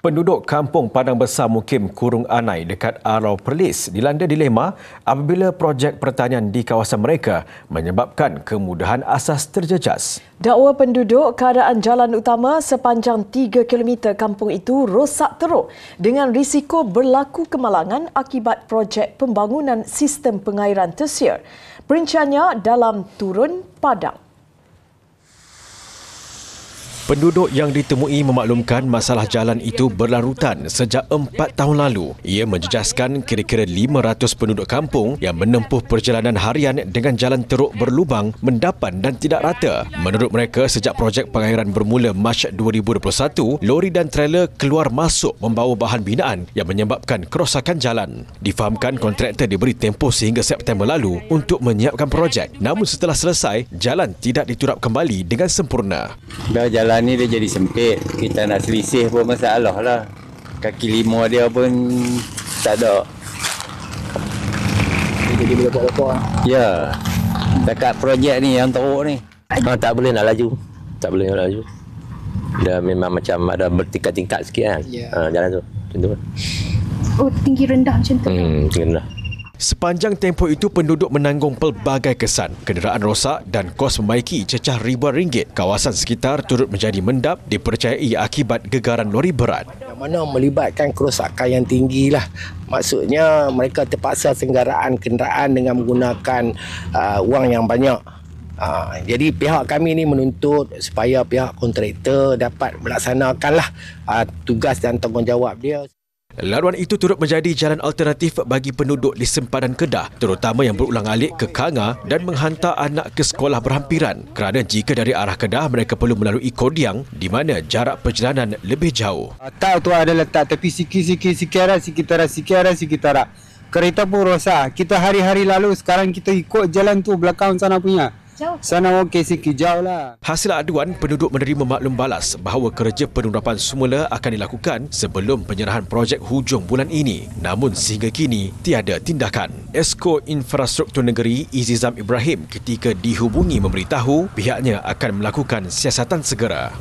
Penduduk kampung Padang Besar Mukim Kurung Anai dekat Arau Perlis dilanda dilema apabila projek pertanian di kawasan mereka menyebabkan kemudahan asas terjejas. Dakwa penduduk keadaan jalan utama sepanjang 3 km kampung itu rosak teruk dengan risiko berlaku kemalangan akibat projek pembangunan sistem pengairan tersier. Perinciannya dalam Turun Padang. Penduduk yang ditemui memaklumkan masalah jalan itu berlarutan sejak 4 tahun lalu. Ia menjejaskan kira-kira 500 penduduk kampung yang menempuh perjalanan harian dengan jalan teruk berlubang, mendapan dan tidak rata. Menurut mereka, sejak projek pengairan bermula Mac 2021, lori dan trailer keluar masuk membawa bahan binaan yang menyebabkan kerosakan jalan. Difahamkan kontraktor diberi tempoh sehingga September lalu untuk menyiapkan projek. Namun setelah selesai, jalan tidak diturap kembali dengan sempurna. Jalan ni dia jadi sempit. Kita nak selisih pun masalah lah. Kaki lima dia pun tak ada. Jadi boleh buat apa? Ya. Dekat projek ni yang teruk ni. Tak boleh nak laju. Tak boleh nak laju. Dia memang macam ada bertingkat-tingkat sikit kan. Jalan tu. Macam tu. Oh, tinggi rendah macam tu. Tinggi rendah. Sepanjang tempoh itu, penduduk menanggung pelbagai kesan, kenderaan rosak dan kos membaiki cecah ribuan ringgit. Kawasan sekitar turut menjadi mendap dipercayai akibat gegaran lori berat. Yang mana melibatkan kerosakan yang tinggi lah. Maksudnya mereka terpaksa senggaraan kenderaan dengan menggunakan wang yang banyak. Jadi pihak kami ni menuntut supaya pihak kontraktor dapat melaksanakanlah tugas dan tanggungjawab dia. Laluan itu turut menjadi jalan alternatif bagi penduduk di sempadan Kedah, terutama yang berulang-alik ke Kanga dan menghantar anak ke sekolah berhampiran. Kerana jika dari arah Kedah, mereka perlu melalui Kodiang di mana jarak perjalanan lebih jauh. Tak tu ada letak tepi sikit-sikit. Kereta pun rosak. Kita hari-hari lalu, sekarang kita ikut jalan tu belakang sana punya. Sana okey sikit jauh lah. Hasil aduan, penduduk menerima maklum balas bahawa kerja penurapan semula akan dilakukan sebelum penyerahan projek hujung bulan ini. Namun sehingga kini tiada tindakan. Esko Infrastruktur Negeri Izizam Ibrahim ketika dihubungi memberitahu pihaknya akan melakukan siasatan segera.